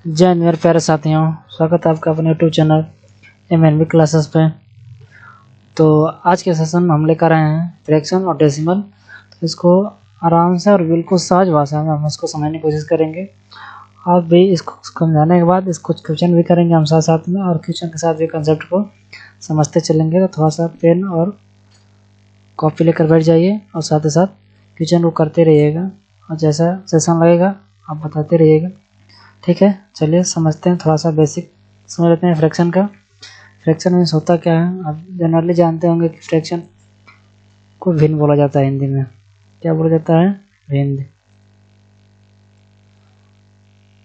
जय हिंद मेरे प्यारे साथियों, स्वागत है आपका अपने यूट्यूब चैनल MNV क्लासेस पे। तो आज के सेशन में हम लेकर आए हैं फ्रैक्शन और डेसिमल। तो इसको आराम से और बिल्कुल सहज भाषा में हम इसको समझने की कोशिश करेंगे। आप भी इसको समझाने के बाद इसको क्वेश्चन भी करेंगे हम साथ साथ में, और क्वेश्चन के साथ भी कंसेप्ट को समझते चलेंगे। तो थोड़ा सा पेन और कॉपी लेकर बैठ जाइए और साथ ही साथ क्वेश्चन को करते रहिएगा, और जैसा सेशन लगेगा आप बताते रहिएगा। ठीक है, चलिए समझते हैं। थोड़ा सा बेसिक समझ लेते हैं फ्रैक्शन का। फ्रैक्शन मीन्स होता क्या है, आप जनरली जानते होंगे कि फ्रैक्शन को भिन्न बोला जाता है। हिंदी में क्या बोला जाता है? भिन्न।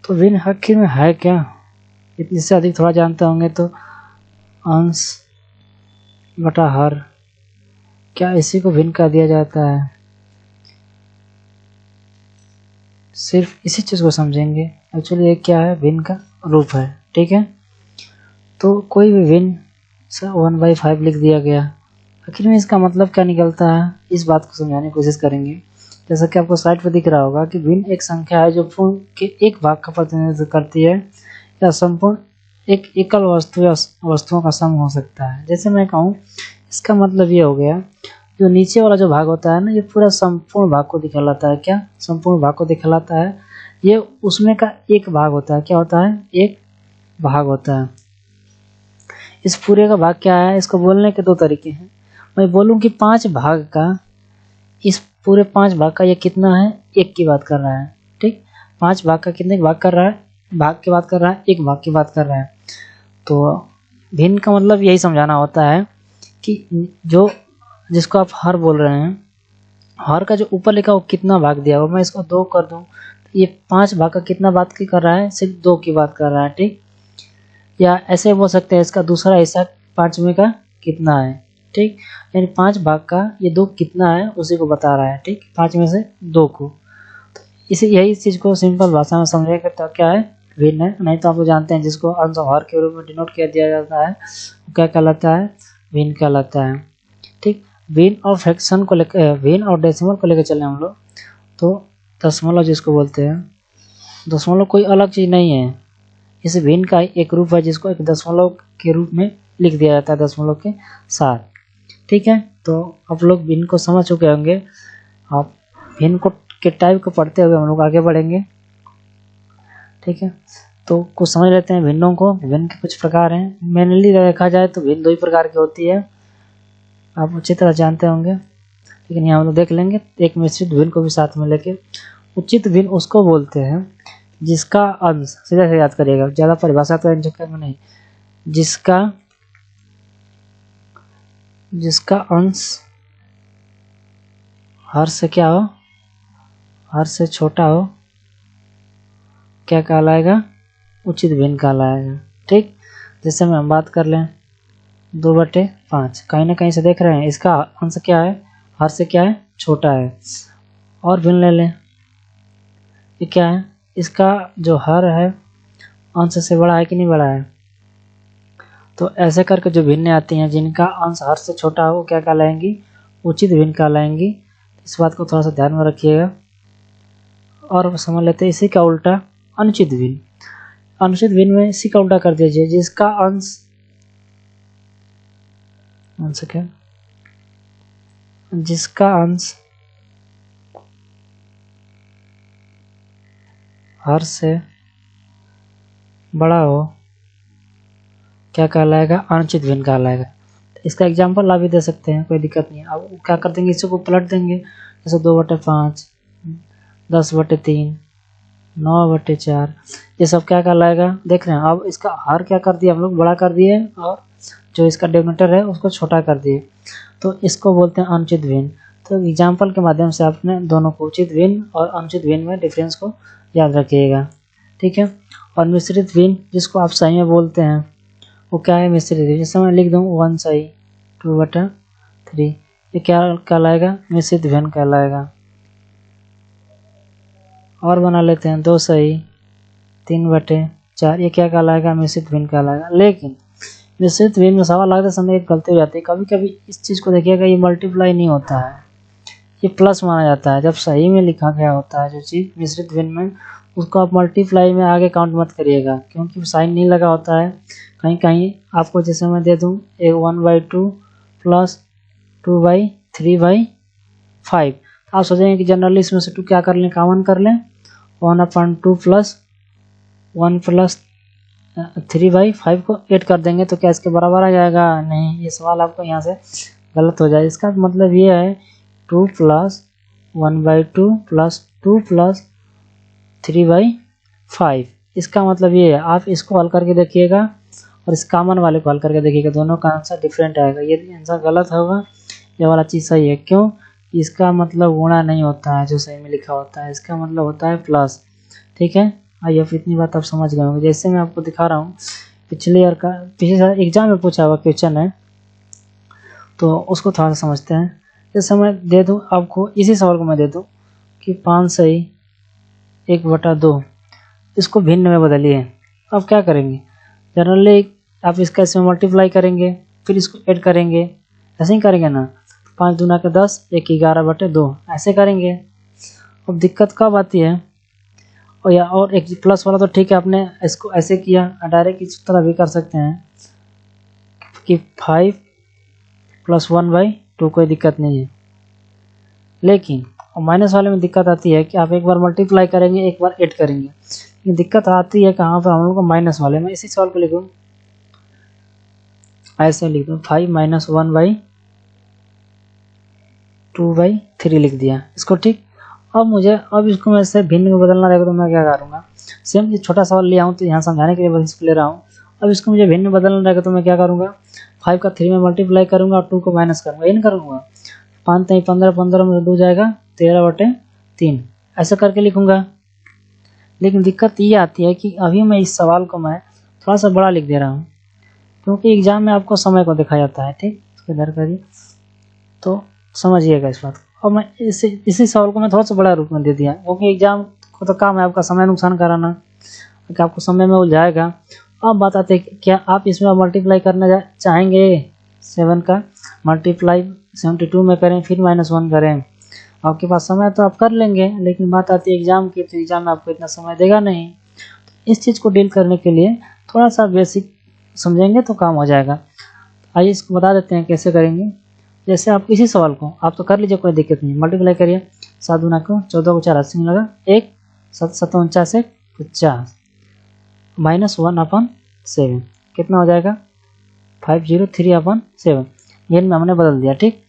तो भिन्न आखिर में है क्या? इससे अधिक थोड़ा जानते होंगे तो अंश बटा हर, क्या इसी को भिन्न कर दिया जाता है? सिर्फ इसी चीज़ को समझेंगे। एक्चुअली ये क्या है? भिन्न का रूप है। ठीक है, तो कोई भी भिन्न 1/5 लिख दिया गया, आखिर में इसका मतलब क्या निकलता है, इस बात को समझाने की कोशिश करेंगे। जैसा कि आपको स्लाइड पर दिख रहा होगा कि भिन्न एक संख्या है जो पूर्ण के एक भाग का प्रतिनिधित्व करती है, या संपूर्ण एक एकल वस्तु या वस्तुओं का सम हो सकता है। जैसे मैं कहूँ, इसका मतलब ये हो गया, जो नीचे वाला जो भाग होता है ना, ये पूरा संपूर्ण भाग को दिखलाता है। क्या? संपूर्ण भाग को दिखलाता है। ये उसमें का एक भाग होता है। क्या होता है? एक भाग होता है। इस पूरे का भाग क्या है? इसको बोलने के दो तरीके हैं। मैं बोलूं कि 5 भाग का, इस पूरे 5 भाग का ये कितना है? एक की बात कर रहा है। ठीक, 5 भाग का कितने भाग कर रहा है? भाग की बात कर रहा है, एक भाग की बात कर रहा है। तो भिन्न का मतलब यही समझाना होता है कि जो जिसको आप हर बोल रहे हैं, हर का जो ऊपर लिखा वो कितना भाग दिया हुआ, मैं इसको 2 कर दूं तो ये 5 भाग का कितना बात की कर रहा है? सिर्फ 2 की बात कर रहा है। ठीक, या ऐसे बोल सकते हैं इसका दूसरा हिस्सा 5वें का कितना है। ठीक, यानी 5 भाग का ये 2 कितना है उसी को बता रहा है। ठीक, 5 में से 2 को। तो इसी यही चीज़ को सिंपल भाषा में समझेंगे तो क्या है? भिन्न है। नहीं तो आप लोग जानते हैं जिसको अंश और हर के रूप में डिनोट किया दिया जाता है, वो क्या कहलाता है? भिन्न कहलाता है। ठीक, भिन्न और फ्रैक्शन को लेकर, भिन्न और डेसिमल को लेकर चले हम लोग, तो दशमलव जिसको बोलते हैं, दशमलव कोई अलग चीज़ नहीं है। इस भिन्न का एक रूप है जिसको एक दशमलव के रूप में लिख दिया जाता है, दशमलव के साथ। ठीक है, तो आप लोग भिन्न को समझ चुके होंगे। आप भिन्न को के टाइप को पढ़ते हुए हम लोग आगे बढ़ेंगे। ठीक है, तो कुछ समझ लेते हैं भिन्नों को। भिन्न के कुछ प्रकार हैं। मेनली देखा जाए तो भिन्न 2 ही प्रकार की होती है, आप अच्छी तरह जानते होंगे, लेकिन यहाँ हम लोग देख लेंगे एक मिश्रित भिन्न को भी साथ में लेके। उचित भिन्न उसको बोलते हैं जिसका अंश, सीधा से याद करिएगा, ज़्यादा परिभाषा तो इन चक्कर में नहीं, जिसका अंश हर से क्या हो? हर से छोटा हो, क्या कहलाएगा? उचित भिन्न कहलाएगा। ठीक, जैसे में हम बात कर लें 2/5, कहीं ना कहीं से देख रहे हैं इसका अंश क्या है? हर से क्या है? छोटा है। और भिन्न ले लें, ये क्या है? इसका जो हर है अंश से बड़ा है कि नहीं बड़ा है? तो ऐसे करके जो भिन्न आती हैं जिनका अंश हर से छोटा हो, वो क्या कहलाएंगी? उचित भिन्न कहलाएंगी। इस बात को थोड़ा सा ध्यान में रखिएगा। और समझ लेते हैं इसी का उल्टा, अनुचित भिन्न। अनुचित भिन्न में इसी का उल्टा कर दीजिए, जिसका अंश क्या? जिसका अंश हर से बड़ा हो, क्या कहलाएगा? अनुचित भिन्न कहलाएगा। इसका एग्जाम्पल आप भी दे सकते हैं, कोई दिक्कत नहीं है। अब क्या कर देंगे, इसको पलट देंगे। जैसे 2/5, 10/3, 9/4, ये सब क्या कहलाएगा? देख रहे हैं। अब इसका हर क्या कर दिया हम लोग? बड़ा कर दिए, और जो इसका डिनोमिनेटर है उसको छोटा कर दिए। तो इसको बोलते हैं अनुचित भिन्न। तो एग्जाम्पल के माध्यम से आपने दोनों को, उचित भिन्न और अनुचित भिन्न में डिफरेंस को याद रखिएगा। ठीक है, और मिश्रित भिन्न जिसको आप सही में बोलते हैं, वो क्या है? मिश्रित भिन्न। जैसे मैं लिख दूँ 1 सही 2/3, ये क्या कहलाएगा? मिश्रित भिन्न कहलाएगा। और बना लेते हैं 2 सही 3/4, ये क्या कहलाएगा? मिश्रित भिन्न कहलाएगा। लेकिन मिश्रित भिन्न में सवाल लगते समय एक गलती हो जाती है। कभी कभी इस चीज़ को देखिएगा, ये मल्टीप्लाई नहीं होता है, ये प्लस माना जाता है। जब सही में लिखा गया होता है जो चीज़ मिश्रित भिन्न में, उसको आप मल्टीप्लाई में आगे काउंट मत करिएगा, क्योंकि साइन नहीं लगा होता है। कहीं कहीं आपको जैसे मैं दे दूँ 1/2 प्लस 2/3/5, आप सोचेंगे कि जनरली इसमें से 2 क्या कर लें, कॉमन कर लें, 1/2 प्लस 1 प्लस 3/5 को 8 कर देंगे तो क्या इसके बराबर आ जाएगा? नहीं, ये सवाल आपको यहाँ से गलत हो जाए। इसका मतलब ये है 2 प्लस 1/2 प्लस 2 प्लस 3/5। इसका मतलब ये है, आप इसको हल करके देखिएगा और इस कॉमन वाले को हल करके देखिएगा, दोनों का आंसर डिफरेंट आएगा। ये आंसर गलत होगा, ये वाला चीज़ सही है। क्यों? इसका मतलब गुणा नहीं होता है जो सही में लिखा होता है, इसका मतलब होता है प्लस। ठीक है, आइए अब इतनी बात आप समझ गए होंगे। जैसे मैं आपको दिखा रहा हूँ, पिछले ईयर का, पिछले साल एग्जाम में पूछा हुआ क्वेश्चन है, तो उसको थोड़ा सा समझते हैं। जैसे मैं दे दूँ आपको, इसी सवाल को मैं दे दूँ कि 5 सही 1/2, इसको भिन्न में बदलिए। अब क्या करेंगे? जनरली आप इसका इसमें मल्टीप्लाई करेंगे, फिर इसको ऐड करेंगे, ऐसे ही करेंगे ना। 5 दूना के 10, 1 11/2 ऐसे करेंगे। अब दिक्कत कब आती है? और एक प्लस वाला तो ठीक है, आपने इसको ऐसे किया, डायरेक्ट इस तरह भी कर सकते हैं कि 5 + 1/2, कोई दिक्कत नहीं है। लेकिन माइनस वाले में दिक्कत आती है कि आप एक बार मल्टीप्लाई करेंगे, एक बार ऐड करेंगे। ये दिक्कत आती है कहाँ पर? हम लोग को माइनस वाले में। इसी सवाल को लिखूँ, ऐसे लिख दो 5 - 1/2/3 लिख दिया इसको। ठीक, अब इसको मैं से भिन्न में बदलना रहेगा तो मैं क्या करूँगा? सेम ये छोटा सवाल लिया हूँ तो यहाँ समझाने के लिए बस इसको ले रहा हूँ। अब इसको मुझे भिन्न में बदलना रहेगा तो मैं क्या करूँगा? 5 का 3 में मल्टीप्लाई करूँगा और 2 को माइनस करूँगा, इन करूँगा। 5 3 15, 15 में 2 जाएगा, 13/3 ऐसा करके लिखूँगा। लेकिन दिक्कत ये आती है कि अभी मैं इस सवाल को मैं थोड़ा सा बड़ा लिख दे रहा हूँ, क्योंकि एग्जाम में आपको समय को दिखाया जाता है। ठीक, इसको इधर करिए तो समझिएगा इस बात को। और मैं इसी सवाल को मैं थोड़ा सा बड़ा रूप में दे दिया, क्योंकि एग्जाम को तो काम है आपका समय नुकसान कराना, कि आपको समय में उलझाएगा। अब बात आती है क्या आप इसमें मल्टीप्लाई करना चाहेंगे? 7 का मल्टीप्लाई 72 में करें, फिर -1 करें। आपके पास समय तो आप कर लेंगे, लेकिन बात आती है एग्जाम की, तो एग्जाम में आपको इतना समय देगा नहीं। इस चीज़ को डील करने के लिए थोड़ा सा बेसिक समझेंगे तो काम हो जाएगा। आइए इसको बता देते हैं कैसे करेंगे। जैसे आप इसी सवाल को आप तो कर लीजिए, कोई दिक्कत नहीं, मल्टीप्लाई करिए। 7 दूना को 14 को 4 80 में लगा, 1 7 7 49 50 -1/7 कितना हो जाएगा? 503/7। ये में हमने बदल दिया। ठीक,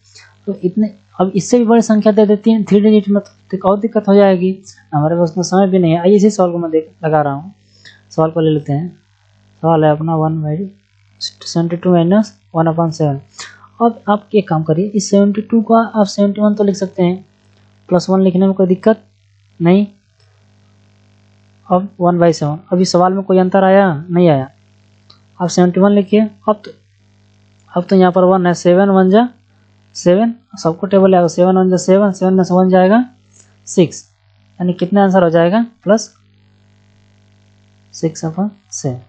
तो इतने, अब इससे भी बड़ी संख्या दे देती हैं 3 डिजिट में, तो और दिक्कत हो जाएगी, हमारे पास में समय भी नहीं है। आइए इसी सवाल को मैं लगा रहा हूँ, सवाल को ले लेते हैं। सवाल है अपना 1/72 - 1/7। अब आप एक काम करिए, इस 72 का आप 71 तो लिख सकते हैं, +1 लिखने में कोई दिक्कत नहीं। अब 1/7, अभी सवाल में कोई अंतर आया? नहीं आया। आप 71 लिखिए। अब तो यहाँ पर 1 है, 7 1 जा 7, सबको टेबल आएगा, 7 1 जा 7, 7 में से 1 जाएगा 6, यानी कितना आंसर हो जाएगा? +6/7।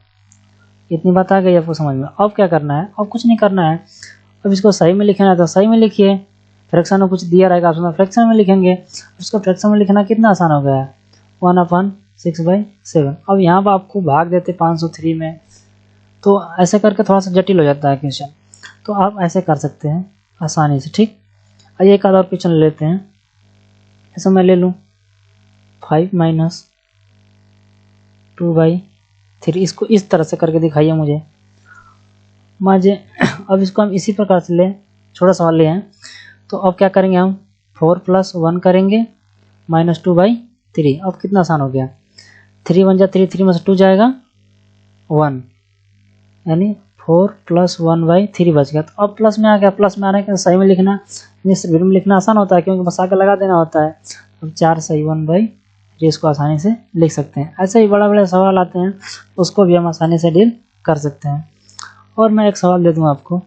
इतनी बात आ गई आपको समझ में? अब क्या करना है? अब कुछ नहीं करना है। अब इसको सही में लिखना है तो सही में लिखिए, फ्रैक्शन में कुछ दिया रहेगा आप फ्रैक्शन में लिखेंगे। उसको फ्रैक्शन में लिखना कितना आसान हो गया है, 1/6/7। अब यहाँ पर आपको भाग देते 503 में, तो ऐसे करके थोड़ा सा जटिल हो जाता है क्वेश्चन, तो आप ऐसे कर सकते हैं आसानी से। ठीक, आइए एक आधा और क्वेश्चन ले लेते हैं। ऐसा मैं ले लूँ 5 - 2/3, इसको इस तरह से करके दिखाइए मुझे। अब इसको हम इसी प्रकार से लें, छोटा सवाल ले हैं, तो अब क्या करेंगे हम? 4 + 1 करेंगे -2/3। अब कितना आसान हो गया, 3 1 जा 3, 3 में से 2 जाएगा 1, यानी 4 + 1/3 बच गया। तो अब प्लस में आ गया, प्लस में आने के सही में लिखना, भिन्न में लिखना आसान होता है, क्योंकि बस आके लगा देना होता है। अब 4 सही 1/3 इसको आसानी से लिख सकते हैं। ऐसे ही बड़ा बड़ा सवाल आते हैं, उसको भी हम आसानी से डील कर सकते हैं। और मैं एक सवाल दे दूँ आपको,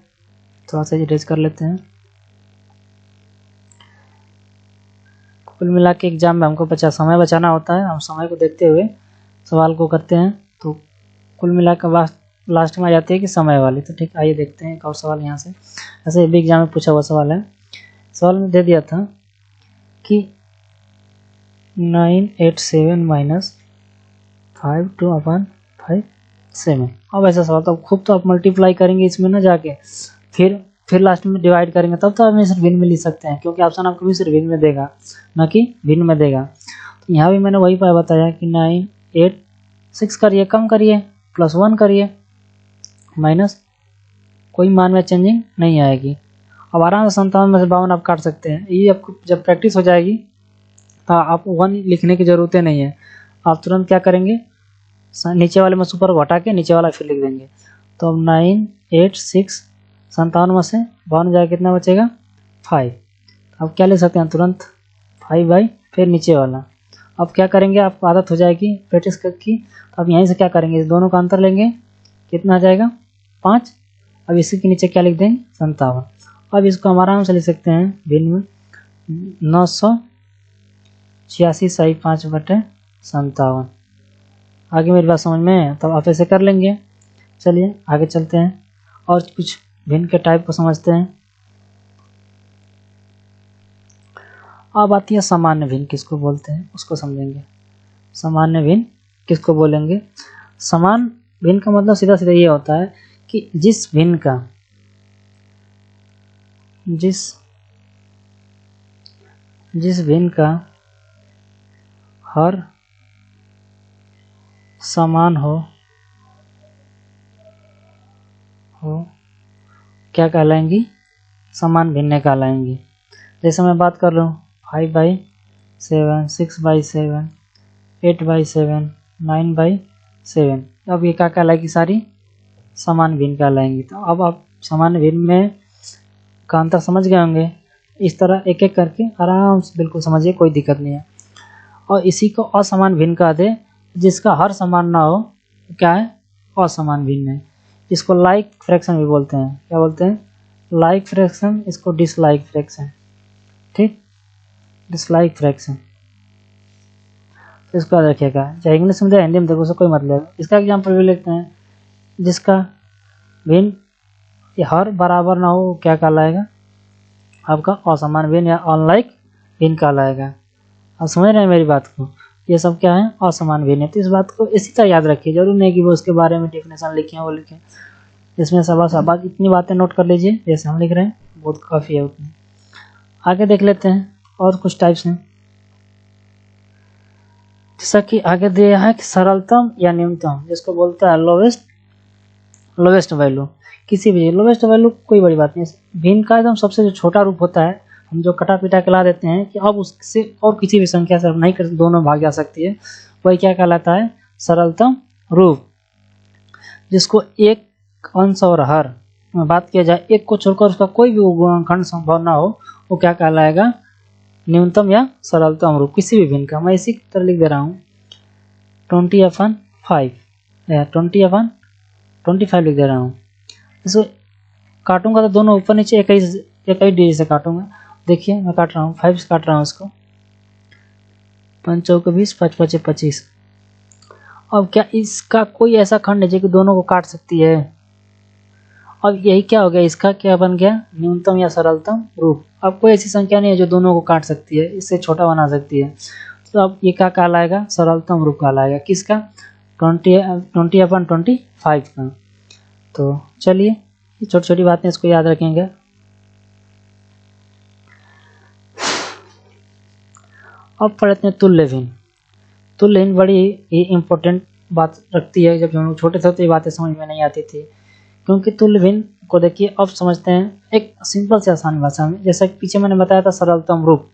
थोड़ा सा इरेज कर लेते हैं। कुल मिला के एग्जाम में हमको समय बचाना होता है, हम समय को देखते हुए सवाल को करते हैं, तो कुल मिला कर लास्ट में आ जाती है कि समय वाली। तो ठीक, आइए देखते हैं एक और सवाल यहाँ से। ऐसे भी एग्जाम में पूछा हुआ सवाल है। सवाल में दे दिया था कि 987 माइनस 5 2/5 7। अब ऐसा सवाल तो खूब तो आप मल्टीप्लाई करेंगे इसमें ना जाके, फिर लास्ट में डिवाइड करेंगे, तब तो आप सिर्फ भिन्न में लिख सकते हैं, क्योंकि ऑप्शन आपको भी सिर्फ भिन्न में देगा ना कि भिन्न में देगा। तो यहाँ भी मैंने वही बताया कि 9 8 6 करिए, कम करिए, +1 करिए, माइनस कोई मान में चेंजिंग नहीं आएगी। अब आराम से 57 में से 52 आप काट सकते हैं। ये आपको जब प्रैक्टिस हो जाएगी तो आपको 1 लिखने की ज़रूरत नहीं है, आप तुरंत क्या करेंगे, नीचे वाले में सुपर को हटा के नीचे वाला फिर लिख देंगे। तो अब 9 8 6 57 में से 52 जाए कितना बचेगा 5। अब क्या ले सकते हैं तुरंत 5 फिर नीचे वाला। अब क्या करेंगे, आपको आदत हो जाएगी प्रैक्टिस की, तो अब यहीं से क्या करेंगे, इस दोनों का अंतर लेंगे, कितना आ जाएगा 5। अब इसी के नीचे क्या लिख देंगे 57। अब इसको हम आराम से लिख सकते हैं भिन्न में 986 सही 5/57। आगे मेरी बात समझ में है, तब आप ऐसे कर लेंगे। चलिए आगे चलते हैं और कुछ भिन्न के टाइप को समझते हैं। अब आती है सामान्य भिन्न, किसको बोलते हैं उसको समझेंगे। सामान्य भिन्न किसको बोलेंगे, समान भिन्न का मतलब सीधा सीधा ये होता है कि जिस भिन्न का हर समान हो क्या कहलाएंगी, समान भिन्न कहलाएंगी। जैसे मैं बात कर रहा हूँ 5/7 6/7 8/7 9/7, अब ये क्या कहलाएगी, सारी समान भिन्न कहलाएंगी। तो अब आप समान भिन्न में का अंतर समझ गए होंगे। इस तरह एक एक करके आराम से बिल्कुल समझिए, कोई दिक्कत नहीं है। और इसी को असमान भिन्न कहते हैं, जिसका हर समान ना हो क्या है, असमान भिन्न है। इसको लाइक फ्रैक्शन भी बोलते हैं। क्या बोलते हैं, लाइक फ्रैक्शन, इसको डिसलाइक फ्रैक्शन, ठीक, डिसलाइक फ्रैक्शन। इसको याद रखिएगा, चाहे इंग्लिश में दे हिंदी में देखो, उससे कोई मतलब। इसका एग्जाम्पल भी लेते हैं, जिसका भिन्न हर बराबर ना हो क्या कहलाएगा, आपका असमान भिन्न या अनलाइक भिन्न कहलाएगा। आप समझ रहे हैं मेरी बात को, ये सब क्या है, असमान भिन्न है। तो इस बात को इसी तरह याद रखिए, जरूर नहीं कि वो उसके बारे में डेफिनेशन लिखे हैं वो लिखे, इसमें सब बाकी इतनी बातें नोट कर लीजिए जैसे हम लिख रहे हैं, बहुत काफ़ी है उतनी। आगे देख लेते हैं और कुछ टाइप्स हैं, जैसा कि आगे दिया है कि सरलतम या न्यूनतम, जिसको बोलते हैं लोवेस्ट वैल्यू। किसी भी लोवेस्ट वैल्यू कोई बड़ी बात नहीं, भिन्न का एकदम सबसे जो छोटा रूप होता है, हम जो कटा पिटा के ला देते हैं कि अब उससे और किसी भी संख्या से नहीं कर दोनों भाग जा सकती है, वही क्या कहलाता है, सरलतम रूप। जिसको एक अंश और हर में बात किया जाए, एक को छोड़कर उसका कोई भी गुणनखंड संभव ना हो, वो क्या कहलाएगा, न्यूनतम या सरलतम रूप किसी भी भिन्न का। मैं इसी तरह लिख दे रहा हूँ 20/5 या 20/25 लिख दे रहा हूँ। इसको काटूंगा तो दोनों ऊपर नीचे एक ही डिजिट से काटूंगा। देखिए मैं काट रहा हूँ, 5 से काट रहा हूँ इसको, 5 चौके 20 5 5 25। अब क्या इसका कोई ऐसा खंड है जो कि दोनों को काट सकती है? अब यही क्या हो गया, इसका क्या बन गया, न्यूनतम या सरलतम रूप। अब कोई ऐसी संख्या नहीं है जो दोनों को काट सकती है, इससे छोटा बना सकती है। तो अब ये क्या कहलाएगा, सरलतम रूप कहलाएगा। किसका, 20/25 का। तो चलिए ये छोटी छोटी बातें इसको याद रखेंगे। अब पढ़ते हैं तुल्य भिन्न। तुल्य भिन्न बड़ी ही इम्पोर्टेंट बात रखती है। जब हम लोग छोटे थे तो ये बातें समझ में नहीं आती थी, क्योंकि तुल्य भिन्न को देखिए अब समझते हैं एक सिंपल से आसान भाषा में। जैसा कि पीछे मैंने बताया था सरलतम रूप,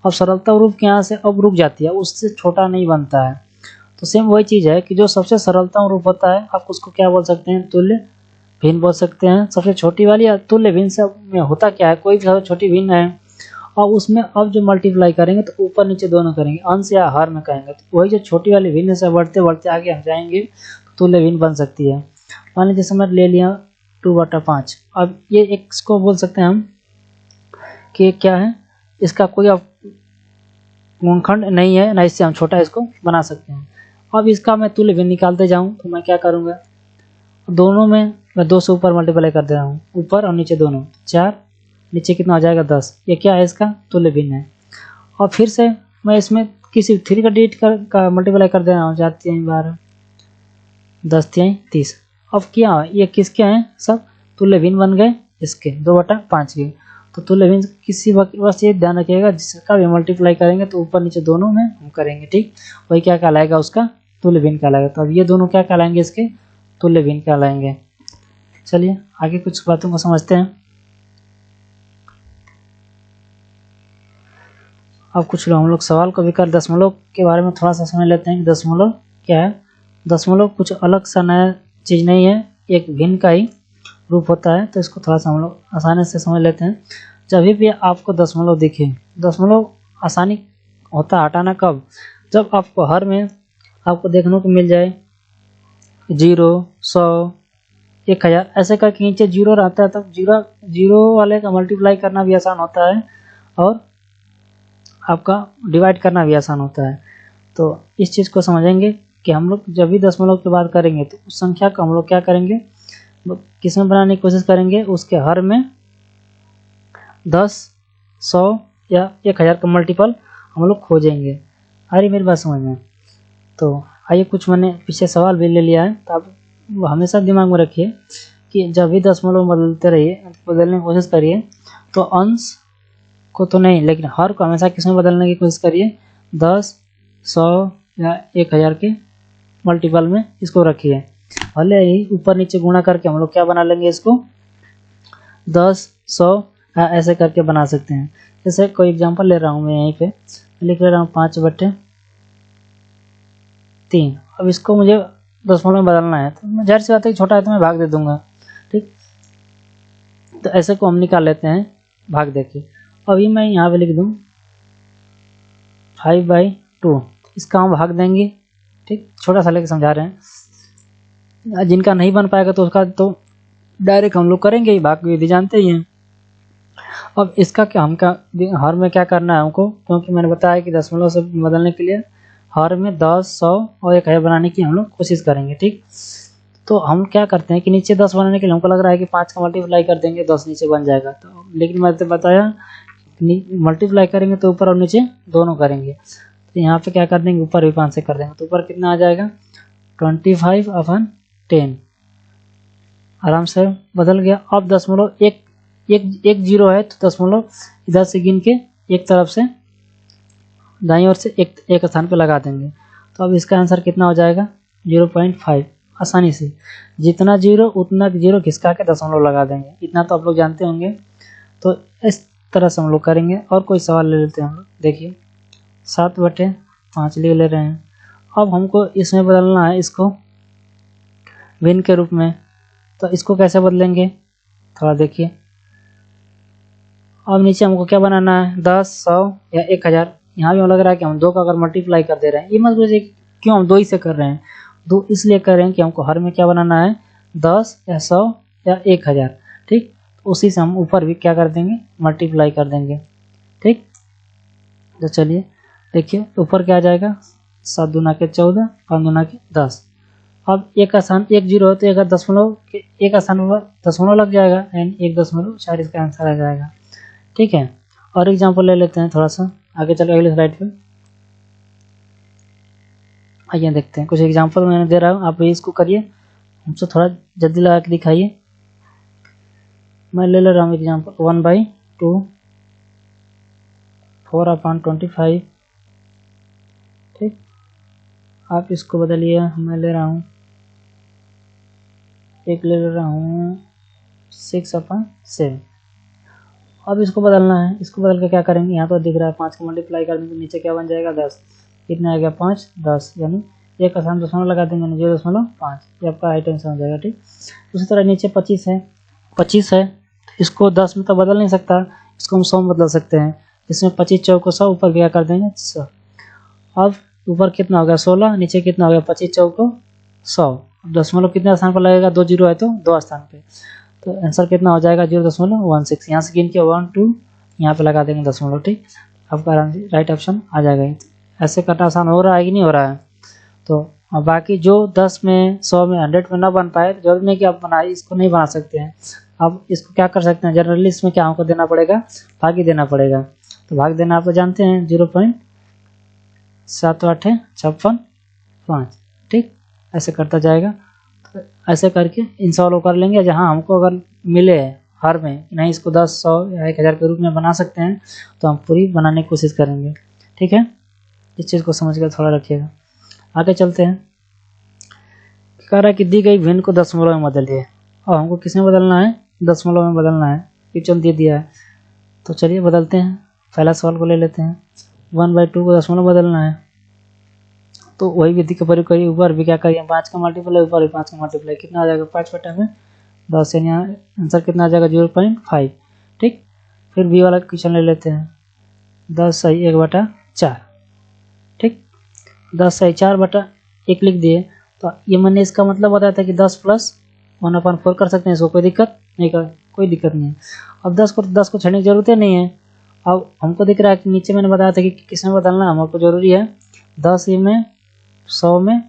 अब सरलतम रूप के यहाँ से अब रुक जाती है, उससे छोटा नहीं बनता है। तो सेम वही चीज़ है कि जो सबसे सरलतम रूप होता है, आप उसको क्या बोल सकते हैं, तुल्य भिन्न बोल सकते हैं। सबसे छोटी वाली या तुल्य भिन्न से में होता क्या है, कोई भी सबसे छोटी भिन्न है और उसमें अब जो मल्टीप्लाई करेंगे तो ऊपर नीचे दोनों करेंगे, अंश या हर में कहेंगे, तो वही जो छोटी वाली भिन्न से बढ़ते बढ़ते आगे हम जाएंगे तो तुल्य भिन्न बन सकती है। मान लीजिए जैसे मैं ले लिया 2/5। अब ये एक इसको बोल सकते हैं हम कि क्या है, इसका कोई अब गुणनखंड नहीं है ना, इससे हम छोटा इसको बना सकते हैं। अब इसका मैं तुल्य भिन्न निकालते जाऊं तो मैं क्या करूंगा, दोनों में मैं 2 से ऊपर मल्टीप्लाई कर दे रहा हूँ, ऊपर और नीचे दोनों, 4, नीचे कितना हो जाएगा 10। ये क्या है, इसका तुल्य भिन्न है। और फिर से मैं इसमें किसी 3 का डिजिट का मल्टीप्लाई कर दे रहा हूँ। 4 3 12, 10 3 30। अब क्या ये किसके हैं, सब तुल्य भिन्न बन गए इसके 2/5 के। तो तुल्य भिन्न किसी बस ये ध्यान रखिएगा, जिसका भी मल्टीप्लाई करेंगे तो ऊपर नीचे दोनों में हम करेंगे, ठीक। वही क्या कहलाएगा, उसका तुल्य भिन्न कहलाएगा। तो अब ये दोनों क्या कहलाएंगे, इसके तुल्य भिन्न कहलाएंगे। चलिए आगे कुछ बातों को समझते हैं। अब कुछ हम लोग सवाल को भी कर दशमलव के बारे में थोड़ा सा समझ लेते हैं कि दशमलव क्या है। दशमलव कुछ अलग सा नया चीज़ नहीं है, एक भिन्न का ही रूप होता है। तो इसको थोड़ा सा हम लोग आसानी से समझ लेते हैं। जब भी आपको दशमलव दिखे, दशमलव आसानी होता है हटाना कब, जब आपको हर में आपको देखने को मिल जाए 0 100 1000 ऐसे करके नीचे 0 रहता है, तब जीरो वाले का मल्टीप्लाई करना भी आसान होता है और आपका डिवाइड करना भी आसान होता है। तो इस चीज़ को समझेंगे कि हम लोग जब भी दशमलव की बात करेंगे तो उस संख्या को हम लोग क्या करेंगे, किस में बनाने की कोशिश करेंगे, उसके हर में 10 100 या 1000 का मल्टीपल हम लोग खोजेंगे। आ रही मेरी बात समझ में। तो आइए कुछ मैंने पीछे सवाल भी ले लिया है, तो आप हमेशा दिमाग में रखिए कि जब भी दशमलव बदलते रहिए, बदलने की कोशिश करिए तो अंश को तो नहीं, लेकिन हर को हमेशा किस में बदलने की कोशिश करिए, 10 100 या 1000 के मल्टीपल में इसको रखिए। भले ही ऊपर नीचे गुणा करके हम लोग क्या बना लेंगे, इसको 10 100 ऐसे करके बना सकते हैं। जैसे कोई एग्जांपल ले रहा हूँ मैं, यहीं पे लिख ले रहा हूँ 5/3। अब इसको मुझे दशमलव में बदलना है, तो मैं जाहिर सी बात है छोटा है तो मैं भाग दे दूंगा, ठीक। तो ऐसे को हम निकाल लेते हैं भाग दे के। अभी मैं यहाँ पे लिख दूँ 5/2, इसका हम भाग देंगे, ठीक। छोटा सा लेके समझा रहे हैं, जिनका नहीं बन पाएगा तो उसका तो डायरेक्ट हम लोग करेंगे ही, भाग विधि जानते ही हैं। अब इसका क्या हर में क्या करना है हमको, क्योंकि मैंने बताया कि दशमलव से बदलने के लिए हर में 10 100 और 1000 बनाने की हम लोग कोशिश करेंगे, ठीक। तो हम क्या करते हैं कि नीचे 10 बनाने के लिए हमको लग रहा है कि 5 का मल्टीप्लाई कर देंगे 10 नीचे बन जाएगा। तो लेकिन मैंने बताया मल्टीप्लाई करेंगे तो ऊपर और नीचे दोनों करेंगे। तो यहाँ पे क्या कर देंगे, ऊपर भी 5 से कर देंगे, तो ऊपर कितना आ जाएगा 25/10। आराम से बदल गया। अब दशमलव एक जीरो है तो दशमलव इधर से गिन के एक तरफ से दाईं ओर से एक स्थान पे लगा देंगे। तो अब इसका आंसर कितना हो जाएगा 0.5। आसानी से जितना जीरो उतना जीरो खिसका के दशमलव लगा देंगे, इतना तो आप लोग जानते होंगे। तो इस तरह से हम लोग करेंगे। और कोई सवाल ले लेते हैं हम लोग। देखिए 7/5 ले रहे हैं। अब हमको इसमें बदलना है, इसको भिन्न के रूप में। तो इसको कैसे बदलेंगे थोड़ा देखिए। अब नीचे हमको क्या बनाना है, 10 100 या 1000। यहाँ भी हमें लग रहा है कि हम 2 का अगर मल्टीप्लाई कर दे रहे हैं, ये मत सोचिए क्यों हम 2 ही से कर रहे हैं। 2 इसलिए कर रहे हैं कि हमको हर में क्या बनाना है, 10 या 100 या 1000, ठीक। उसी से हम ऊपर भी क्या कर देंगे, मल्टीप्लाई कर देंगे, ठीक। तो चलिए देखिए ऊपर क्या आ जाएगा, 7 दूना के 14, 5 दूना के 10। अब एक स्थान 1 जीरो है तो एक दशमलव एक स्थान पर दशमलव लग जाएगा, एंड 1.4 इसका आंसर आ जाएगा, ठीक है। और एग्जांपल ले लेते हैं थोड़ा सा आगे चल के अगले स्लाइड पे। आइए देखते हैं कुछ एग्जांपल मैंने दे रहा हूँ, आप इसको करिए, हमसे थोड़ा जल्दी लगा के दिखाइए। मैं ले रहा हूँ एग्जांपल 1/2 4/25, ठीक। आप इसको बदलिए, मैं ले रहा हूँ ले रहा हूँ 6/7। अब इसको बदलना है, इसको बदल के क्या करेंगे, यहाँ पर दिख रहा है 5 का मल्टीप्लाई कर देंगे, नीचे क्या बन जाएगा 10। कितना आ गया 5 10, यानी एक आसान दशमलव लगा देंगे 0.5, ये आपका राइट आंसर हो जाएगा, ठीक। उसी तरह नीचे 25 है, इसको 10 में तो बदल नहीं सकता, इसको हम 100 में बदल सकते हैं। इसमें 25 चौको 100, ऊपर क्या कर देंगे 100। अब ऊपर कितना हो गया 16, नीचे कितना हो गया 25 चौको 100। दशमलव कितने स्थान पर लगेगा, 2 जीरो है तो 2 स्थान पे, तो आंसर कितना हो जाएगा 0.16। यहाँ से गिन के 1 2 यहाँ पे लगा देंगे दशमलव, ठीक। आपका राइट ऑप्शन आ जाएगा। ऐसे करना आसान हो रहा है कि नहीं हो रहा है। तो बाकी जो 10 में 100 में 100 में ना बन पाए, जरूरी नहीं कि आप बनाए, इसको नहीं बना सकते हैं। अब इसको क्या कर सकते हैं, जनरली इसमें क्या हमको देना पड़ेगा, भागी देना पड़ेगा। तो भाग देना आप जानते हैं 0.7856 ठीक, ऐसे करता जाएगा। तो ऐसे करके इन सवालों कर लेंगे। जहाँ हमको अगर मिले हर में नहीं इसको 10, 100 या 1000 के रूप में बना सकते हैं तो हम पूरी बनाने की कोशिश करेंगे। ठीक है, इस चीज़ को समझ कर थोड़ा रखिएगा। आगे चलते हैं। कह रहा है कि दी गई भिन्न को दशमलव में बदलिए, और हमको किस में बदलना है? दशमलव में बदलना है। क्वेश्चन दे दिया है तो चलिए बदलते हैं। पहला सवाल को ले लेते हैं। 1/2 को दशमलव बदलना है तो वही विधि का प्रयोग करिए। ऊपर भी क्या करिए? 5 का मल्टीप्लाई, ऊपर भी 5 का मल्टीप्लाई, कितना आ जाएगा? 5/10, यानी आंसर कितना आ जाएगा? 0.5। ठीक, फिर बी वाला क्वेश्चन ले लेते हैं। 10 सही 1/4। ठीक, 10 सही 4/1 लिख दिए। तो ये मैंने इसका मतलब बताया था कि 10 + 1/4 कर सकते हैं। इसको कोई दिक्कत नहीं, कोई दिक्कत नहीं है। अब 10 को छेड़ने की जरूरत ही नहीं है। अब हमको दिख रहा है कि नीचे मैंने बताया था कि किस में बदलना हमको जरूरी है, 10 में, 100 में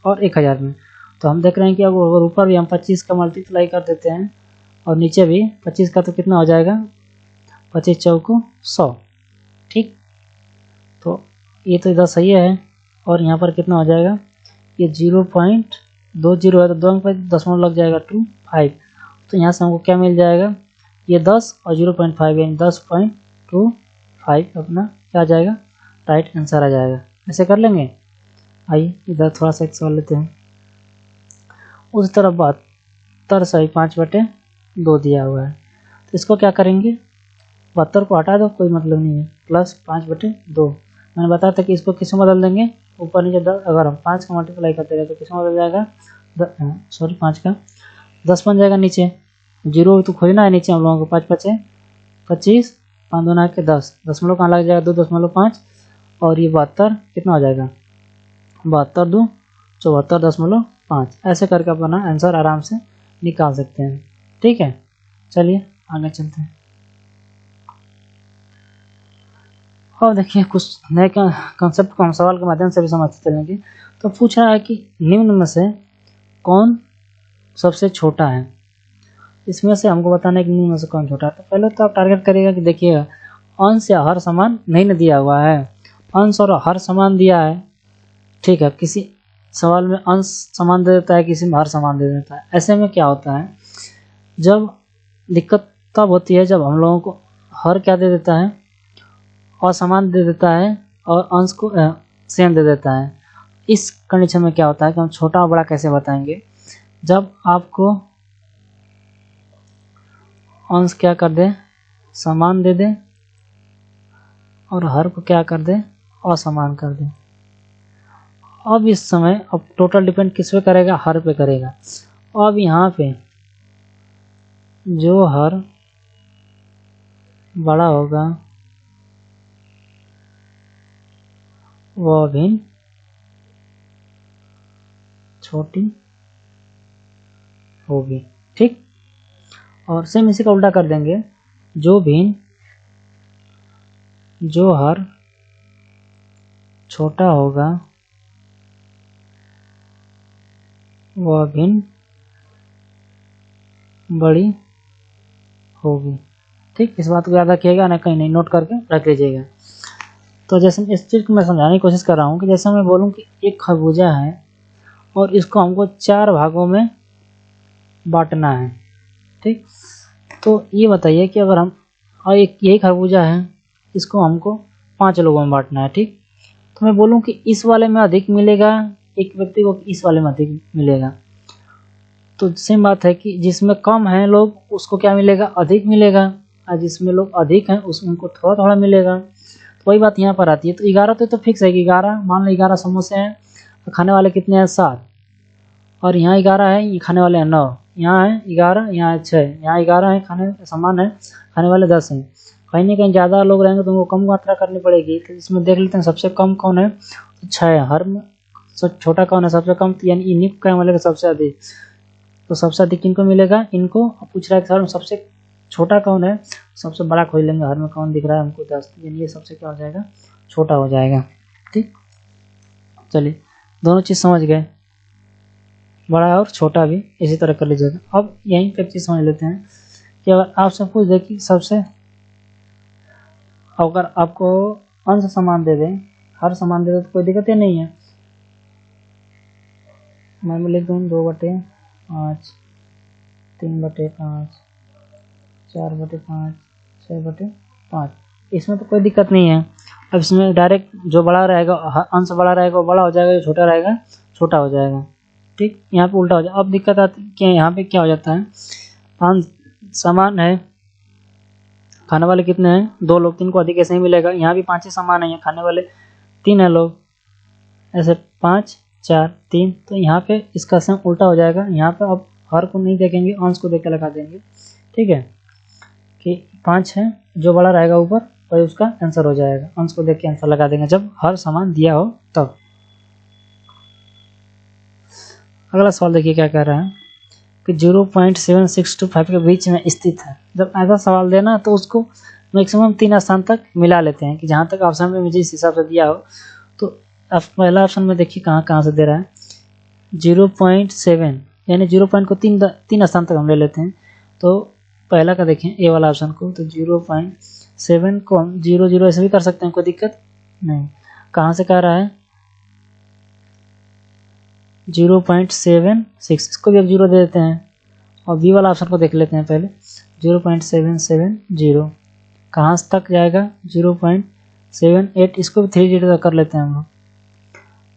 और 1000 में। तो हम देख रहे हैं कि अब अगर ऊपर भी हम 25 का मल्टीप्लाई कर देते हैं और नीचे भी 25 का, तो कितना हो जाएगा? 25 चौको 100। ठीक, तो ये तो इधर सही है। और यहाँ पर कितना हो जाएगा? ये 0.20 है तो 2 अंक पर दशमलव लग जाएगा 25। तो यहाँ से हमको क्या मिल जाएगा? ये 10 और 0.5 यानी 10.25 अपना क्या आ जाएगा? राइट आंसर आ जाएगा। ऐसे कर लेंगे। आइए इधर थोड़ा सा एक सवाल लेते हैं। उस तरफ 72 सही 5/2 दिया हुआ है, तो इसको क्या करेंगे? 72 को हटा दो, कोई मतलब नहीं है, प्लस 5/2। मैंने बताया था कि इसको किस में बदल देंगे? ऊपर नीचे 10, अगर हम 5 का मल्टीप्लाई करते रहे तो किस में बदल जाएगा? 5 का 10 बन जाएगा। नीचे 0 तो खोजना है नीचे हम लोगों को। 5×5 = 25, 5×2 = 10, दशमलव कहाँ लग जाएगा? 2.5। और ये 72 कितना हो जाएगा? 72×2 = 74.5। ऐसे करके अपना आंसर आराम से निकाल सकते हैं। ठीक है, चलिए आगे चलते हैं। और देखिए कुछ नए कॉन्सेप्ट को हम सवाल के माध्यम से भी समझते चलेंगे। तो पूछ रहा है कि निम्न में से कौन सबसे छोटा है? इसमें से हमको बताना है कि निम्न में से कौन छोटा है। तो पहले तो आप टारगेट करिएगा कि देखिएगा अंश या हर समान नहीं न दिया हुआ है। अंश और हर समान दिया है, ठीक है। किसी सवाल में अंश समान दे देता है, किसी में हर समान दे देता है। ऐसे में क्या होता है, जब दिक्कत तब होती है जब हम लोगों को हर क्या दे देता है? असमान दे देता है, और अंश को सेम दे देता है। इस कंडीशन में क्या होता है कि हम छोटा और बड़ा कैसे बताएंगे? जब आपको अंश क्या कर दे? समान दे दे, और हर को क्या कर दे? असमान कर दे। अब इस समय अब टोटल डिपेंड किस पे करेगा? हर पे करेगा। अब यहाँ पे जो हर बड़ा होगा वह भिन्न छोटी होगी, ठीक। और सेम इसी का उल्टा कर देंगे, जो हर छोटा होगा वह भिन्न बड़ी होगी, ठीक। इस बात को याद रखिएगा, ना कहीं नहीं, नोट करके रख लीजिएगा। तो जैसे इस चीज़ को मैं समझाने की कोशिश कर रहा हूँ कि जैसे मैं बोलूँ कि एक खरबूजा है और इसको हमको 4 भागों में बांटना है, ठीक। तो ये बताइए कि अगर हम, और एक यही खरबूजा है, इसको हमको 5 लोगों में बांटना है, ठीक। तो मैं बोलूँ कि इस वाले में अधिक मिलेगा, एक व्यक्ति को इस वाले में अधिक मिलेगा, तो सेम बात है कि जिसमें कम है लोग उसको क्या मिलेगा? अधिक मिलेगा। और जिसमें लोग अधिक हैं उनको थोड़ा थोड़ा मिलेगा। तो वही बात यहाँ पर आती है। तो 11 तो फिक्स है कि 11, मान लो 11 समोसे हैं, तो खाने वाले कितने हैं? 7। और यहाँ 11 है, ये खाने वाले हैं 9। यहाँ है 11, यहाँ है 6, यहाँ 11 है, खाने समान है, खाने वाले 10 हैं। कहीं ना कहीं ज़्यादा लोग रहेंगे तो उनको कम मात्रा करनी पड़ेगी। तो इसमें देख लेते हैं सबसे कम कौन है, तो 6 है। हर में सब छोटा कौन है? सबसे कम, यानी इन्हीं को क्या मिलेगा? सबसे अधिक। तो सबसे अधिक किनको मिलेगा? इनको। पूछ रहा है कि हर में सबसे छोटा कौन है? सबसे बड़ा खोज लेंगे, हर में कौन दिख रहा है हमको? 10, यानी ये सबसे क्या हो जाएगा? छोटा हो जाएगा, ठीक। चलिए दोनों चीज़ समझ गए, बड़ा और छोटा भी इसी तरह कर लीजिएगा। अब यहीं पर चीज़ समझ लेते हैं कि अगर आपसे पूछ दे कि सबसे अगर आपको अंश समान दे दें, हर समान दे दे तो कोई दिक्कत ही नहीं है। मैं लिख दूँ 2/5, 3/5, 4/5, 6/5, इसमें तो कोई दिक्कत नहीं है। अब इसमें डायरेक्ट जो बड़ा रहेगा, अंश बड़ा रहेगा वो बड़ा हो जाएगा, जो छोटा रहेगा छोटा हो जाएगा। ठीक, यहाँ पे उल्टा हो जाए। अब दिक्कत आती है कि यहाँ पे क्या हो जाता है, अंश समान है, खाने वाले कितने हैं, 2 लोग, 3 को अधिक ऐसे ही मिलेगा। यहाँ भी 5 ही समान है, खाने वाले 3 है लोग, ऐसे 5, 4, 3, तो यहाँ पे इसका सेम उल्टा हो जाएगा। यहाँ पे अब हर को नहीं देखेंगे, अंश को देख के लगा देंगे। ठीक है, कि 5 है, जो बड़ा रहेगा ऊपर वही उसका आंसर हो जाएगा। अंश को देख के आंसर लगा देंगे जब हर समान दिया हो तब। अगला सवाल देखिए क्या कह रहा है कि 0.7625 के बीच में स्थित है। जब ऐसा सवाल देना तो उसको मैक्सिमम 3 स्थान तक मिला लेते हैं कि जहाँ तक ऑप्शन में मुझे इस हिसाब से दिया हो। तो पहला ऑप्शन में देखिए कहाँ से दे रहा है, 0.7, यानी 0 पॉइंट को 3 स्थान तक हम ले लेते हैं। तो पहला का देखें ए वाला ऑप्शन को, तो 0.7 को हम 0 ऐसे भी कर सकते हैं, कोई दिक्कत नहीं। कहाँ से कह रहा है 0.76, इसको भी अब 0 दे देते हैं। और बी वाला ऑप्शन को देख लेते हैं पहले, 0.770 कहाँ तक जाएगा, 0.78, इसको भी 3 डिजिट तक कर लेते हैं हम लोग।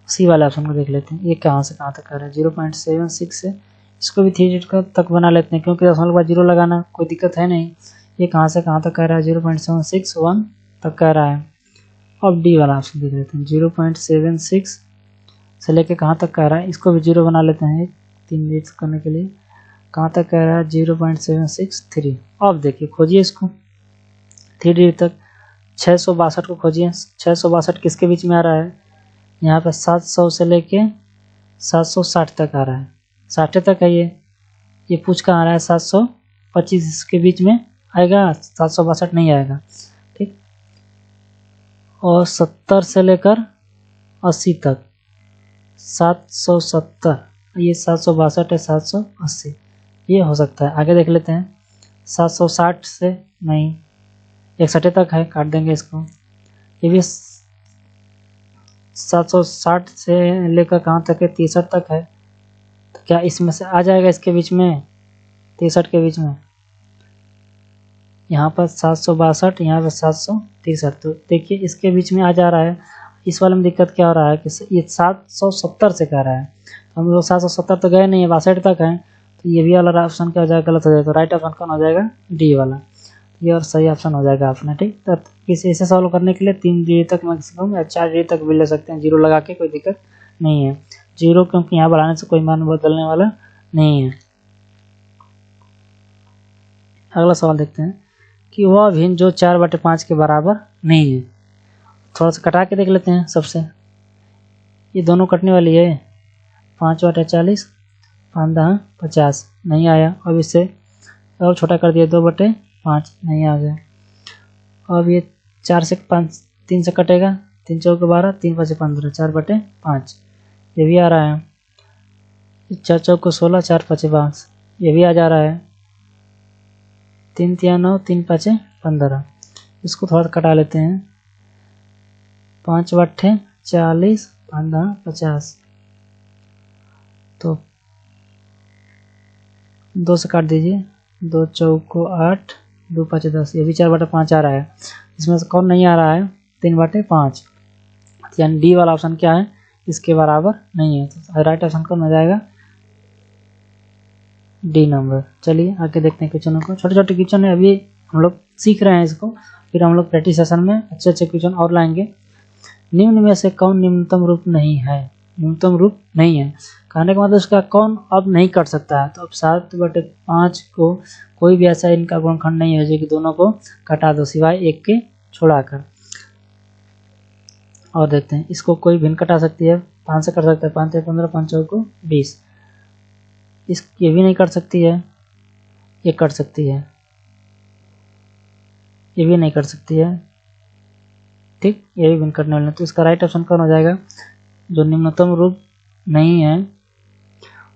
सी वाले ऑप्शन को देख लेते हैं, ये कहाँ से कहाँ तक कर रहा है, 0.76 से इसको भी 3 डिजिट तक बना लेते हैं, क्योंकि दशमलव के बाद 0 लगाना कोई दिक्कत है नहीं। ये कहाँ से कहाँ तक कह रहा है, 0.761 तक कह रहा है। अब डी वाला ऑप्शन देख लेते हैं, 0.76 से लेके कहाँ तक कह रहा है, इसको भी 0 बना लेते हैं 3 डिजिट करने के लिए। कहाँ तक कह रहा है, 0.763। अब देखिए खोजिए इसको 3 डिजिट तक, 662 को खोजिए। 662 किसके बीच में आ रहा है, यहाँ पे 700 से लेके 760 तक आ रहा है, 60 तक है ये पूछ कहाँ आ रहा है, 725 के बीच में आएगा, 762 नहीं आएगा। ठीक, और 70 से लेकर 80 तक, 770, ये 762 है, 780 ये हो सकता है। आगे देख लेते हैं, 760 से नहीं, 61 तक है, काट देंगे इसको। ये भी 760 से लेकर कहाँ तक है, 63 तक है। तो क्या इसमें से आ जाएगा, इसके बीच में 63 के बीच में, यहाँ पर 762, यहाँ पर 763, तो देखिए इसके बीच में आ जा रहा है। इस वाले में दिक्कत क्या हो रहा है कि ये 770 से कह रहा है, तो हम लोग 770 तो गए नहीं है, 62 तक है। तो ये भी वाला ऑप्शन क्या हो जाएगा, गलत हो जाएगा। तो राइट ऑप्शन कौन हो जाएगा, डी वाला, ये और सही ऑप्शन हो जाएगा अपना। ठीक, तो किसी ऐसे सॉल्व करने के लिए 3 डिजिट तक मैक्सिमम या 4 डिजिट तक भी ले सकते हैं, 0 लगा के, कोई दिक्कत नहीं है। 0 क्योंकि यहाँ बढ़ाने से कोई मान बदलने वाला नहीं है। अगला सवाल देखते हैं कि वह भिन्न जो 4/5 के बराबर नहीं है। थोड़ा सा कटा के देख लेते हैं सबसे, ये दोनों कटने वाली है, 5/40, 5×10 नहीं आया। अब इसे और छोटा कर दिया, 2/5 नहीं आ गया। अब ये 4 से 5, 3 से कटेगा, 3 चौके 12, 3 5 15, 4/5 ये भी आ रहा है। 4 चौके 16, 4 5 22 ये भी आ जा रहा है। 3 3 9, 3 5 15, इसको थोड़ा कटा लेते हैं, 5/40, 5×50, तो 2 से काट दीजिए, 2 चौको 8, 2 5 10, ये भी 4/5 आ रहा है। इसमें से कौन नहीं आ रहा है, 3/5, यानी डी वाला ऑप्शन क्या है, इसके बराबर नहीं है। तो राइट ऑप्शन कौन हो जाएगा, डी नंबर। चलिए आगे देखते हैं क्वेश्चनों को। छोटे छोटे क्वेश्चन है, अभी हम लोग सीख रहे हैं इसको, फिर हम लोग प्रैक्टिस सेशन में अच्छे अच्छे क्वेश्चन और लाएंगे। निम्न में से कौन निम्नतम रूप नहीं है, न्यूनतम रूप नहीं है, कहने का मतलब उसका कौन अब नहीं कट सकता है। तो अब 7/5 को कोई भी ऐसा इनका गुणनखंड नहीं है जो कि दोनों को कटा दो सिवाय एक के छोड़ाकर। और देखते हैं, इसको कोई भिन्न कटा सकती है, 5 से कर सकता है, 5 15, 5 चौको 20, ये भी नहीं कट सकती है, ये कट सकती है, ये भी नहीं कट सकती है। ठीक, ये भी भिन्न कटने वाले। तो इसका राइट ऑप्शन कौन हो जाएगा, जो निम्नतम रूप नहीं है।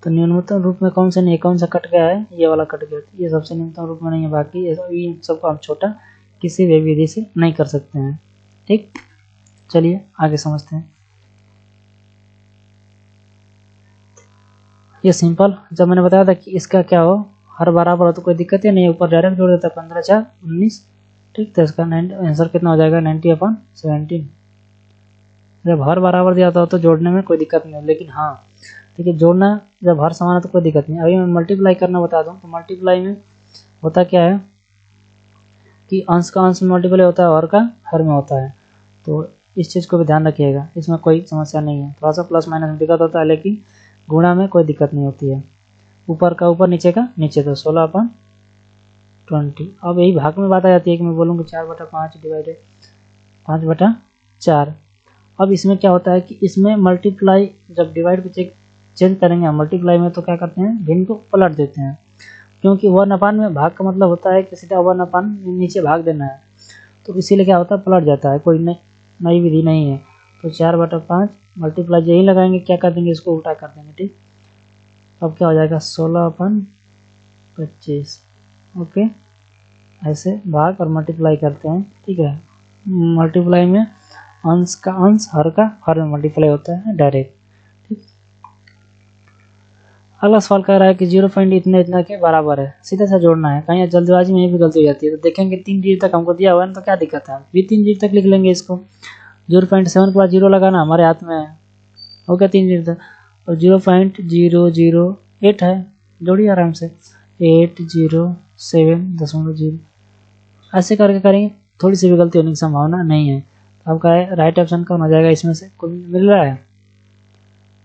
तो न्यूनतम रूप में कौन से नहीं है, कौन सा कट गया है, ये वाला कट गया, ये सबसे न्यूनतम रूप में नहीं है। बाकी ये सबको हम छोटा किसी भी विधि से नहीं कर सकते हैं। ठीक, चलिए आगे समझते हैं। ये सिंपल, जब मैंने बताया था कि इसका क्या हो, हर बराबर हो तो कोई दिक्कत ही नहीं, ऊपर डायरेक्ट जोड़ देता है 15 4 19। ठीक, तो इसका आंसर कितना हो जाएगा 90/17। जब हर बराबर दिया था तो जोड़ने में कोई दिक्कत नहीं, लेकिन हाँ ठीक है, जोड़ना जब हर समान है तो कोई दिक्कत नहीं। अभी मैं मल्टीप्लाई करना बता दूं, तो मल्टीप्लाई में होता क्या है कि अंश का अंश में मल्टीप्लाई होता है, हर का हर में होता है। तो इस चीज़ को भी ध्यान रखिएगा, इसमें कोई समस्या नहीं है। थोड़ा सा प्लस माइनस में दिक्कत होता है, लेकिन गुणा में कोई दिक्कत नहीं होती है। ऊपर का ऊपर, नीचे का नीचे, तो 16/20। अब यही भाग में बात आ जाती है कि मैं बोलूँगा 4/5 डिवाइडेड 5/4। अब इसमें क्या होता है कि इसमें मल्टीप्लाई जब डिवाइड को चेंज करेंगे हम मल्टीप्लाई में, तो क्या करते हैं, भिन्न को पलट देते हैं, क्योंकि 1/, में भाग का मतलब होता है कि सीधा 1/, नीचे भाग देना है, तो इसीलिए क्या होता है, पलट जाता है, कोई नई विधि नहीं है। तो 4/5 मल्टीप्लाई यही लगाएंगे, क्या कर देंगे, इसको उल्टा कर देंगे। ठीक, अब क्या हो जाएगा 16/25। ओके, ऐसे भाग और मल्टीप्लाई करते हैं। ठीक है, मल्टीप्लाई में अंश का अंश, हर का हर में मल्टीप्लाई होता है डायरेक्ट। ठीक, अगला सवाल कह रहा है कि 0 पॉइंट इतने इतना के बराबर है, सीधा सा जोड़ना है। कहीं जल्दबाजी में भी गलती हो जाती है, तो देखेंगे 3 डिजिट तक हमको दिया हुआ है, तो क्या दिक्कत है, भी 3 डिजिट तक लिख लेंगे इसको। 0.7 के बाद 0 लगाना हमारे हाथ में है, हो गया 3 डिजिट तक। और 0.008 है, जोड़िए आराम से, 807.0। ऐसे करके करेंगे, थोड़ी सी भी गलती होने की संभावना नहीं है। तो आपका राइट ऑप्शन कौन हो जाएगा इसमें से, कुछ मिल रहा है